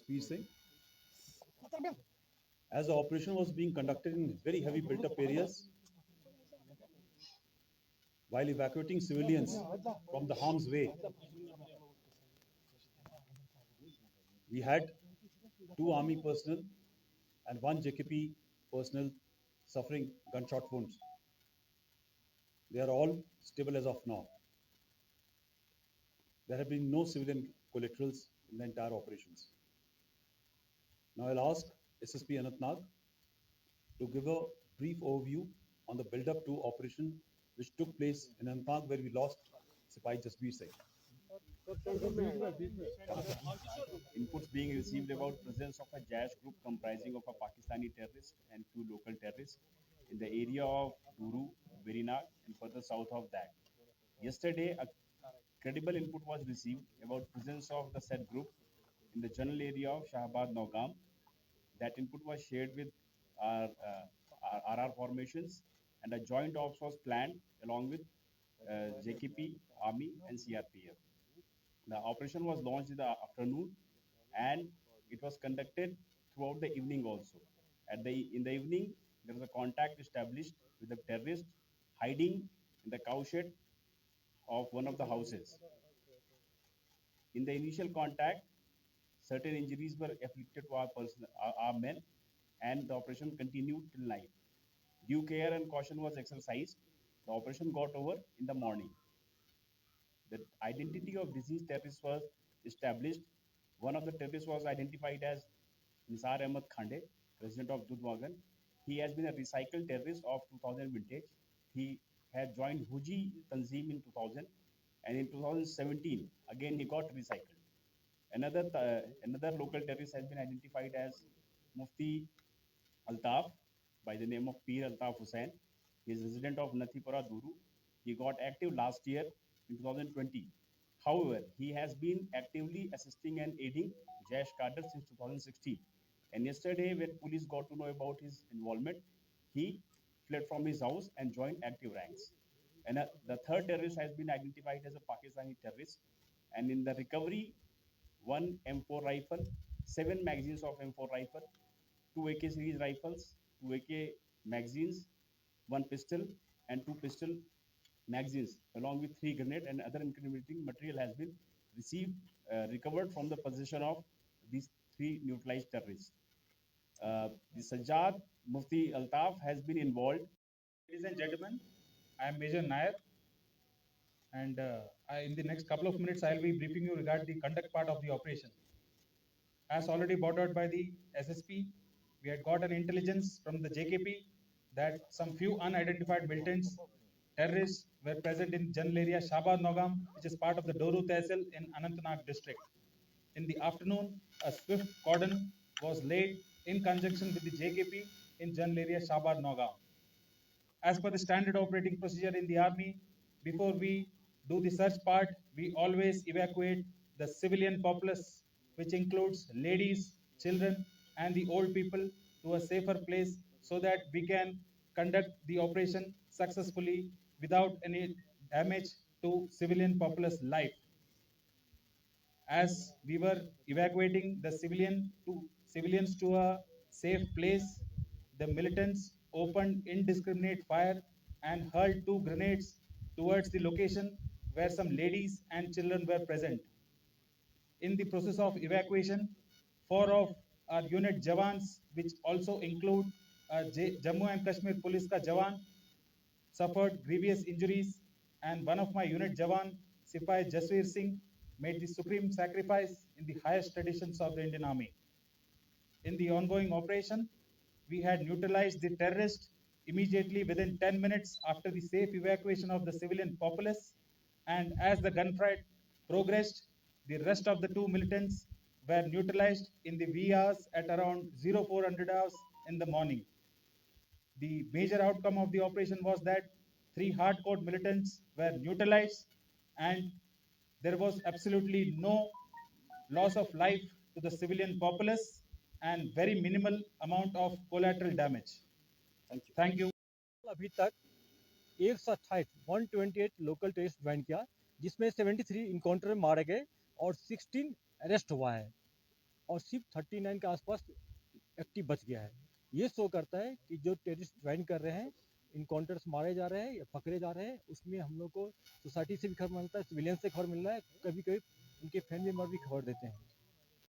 Jasbir Singh. As the operation was being conducted in very heavy built-up areas, while evacuating civilians from the harm's way, we had two army personnel and one JKP personnel suffering gunshot wounds. They are all stable as of now. There have been no civilian collaterals in the entire operations. Now I'll ask SSP Anantnag to give a brief overview on the build-up to operation which took place in Anantnag, where we lost Sipai Jasbir Singh. Inputs being received about presence of a Jaish group comprising of a Pakistani terrorist and two local terrorists in the area of Duru, Verinag, and further south of that. Yesterday, a credible input was received about presence of the said group in the general area of Shahabad Naugam. That input was shared with our RR formations, and a joint ops was planned along with JKP, Army, and CRPF. The operation was launched in the afternoon, and it was conducted throughout the evening also. In the evening, there was a contact established with the terrorist hiding in the cowshed of one of the houses. In the initial contact, certain injuries were afflicted to our men, and the operation continued till night. Due care and caution was exercised. The operation got over in the morning. The identity of deceased terrorists was established. One of the terrorists was identified as Nisar Ahmed Khande, resident of Dudwagan. He has been a recycled terrorist of 2000 vintage. He had joined Huji Tanzim in 2000, and in 2017, again he got recycled. Another local terrorist has been identified as Mufti Altaf by the name of Peer Altaf Hussain. He is resident of Nathipura, Duru. He got active last year in 2020. However, he has been actively assisting and aiding Jaish cadre since 2016. And yesterday, when police got to know about his involvement, he fled from his house and joined active ranks. And the third terrorist has been identified as a Pakistani terrorist. And in the recovery, one M4 rifle, 7 magazines of M4 rifle, two AK series rifles, two AK magazines, one pistol, and two pistol magazines, along with 3 grenades and other incriminating material has been recovered from the possession of these three neutralized terrorists. The Sajjad Mufti Altaf has been involved. Ladies and gentlemen, I am Major Nair, and in the next couple of minutes, I will be briefing you regarding the conduct part of the operation. As already brought out by the SSP, we had got an intelligence from the JKP that some few unidentified militants, terrorists, were present in general area Shabad Nogam, which is part of the Doru Tehsil in Anantnag district. In the afternoon, a swift cordon was laid in conjunction with the JKP in general area Shabad Nogam. As per the standard operating procedure in the army, before we do the search part, we always evacuate the civilian populace, which includes ladies, children, and the old people, to a safer place so that we can conduct the operation successfully without any damage to civilian populace life. As we were evacuating the civilians to a safe place, the militants opened indiscriminate fire and hurled 2 grenades towards the location where some ladies and children were present. In the process of evacuation, 4 of our unit Jawans, which also include Jammu and Kashmir Police ka Jawan, suffered grievous injuries, and one of my unit Jawan, Sipai Jaswir Singh, made the supreme sacrifice in the highest traditions of the Indian Army. In the ongoing operation, we had neutralized the terrorist immediately within 10 minutes after the safe evacuation of the civilian populace, and as the gunfight progressed, the rest of the 2 militants were neutralized in the wee hours at around 0400 hours in the morning. The major outcome of the operation was that 3 hardcore militants were neutralized, and there was absolutely no loss of life to the civilian populace and very minimal amount of collateral damage. Thank you. अभी तक 128 local taste join किया, जिसमें 73 encounter में मारे गए और 16 arrest हुआ है। और सिर्फ 39 के आसपास एक्टिव बच गया है। ये शो करता है कि जो टेररिस्ट ज्वाइन कर रहे हैं, इनकाउंटर्स मारे जा रहे हैं या पकड़े जा रहे हैं, उसमें हम लोग को सोसाइटी से भी खबर मिलता है, सिविलियन से खबर मिल रहा है, कभी कभी उनके फैमिली मेंबर भी खबर देते हैं।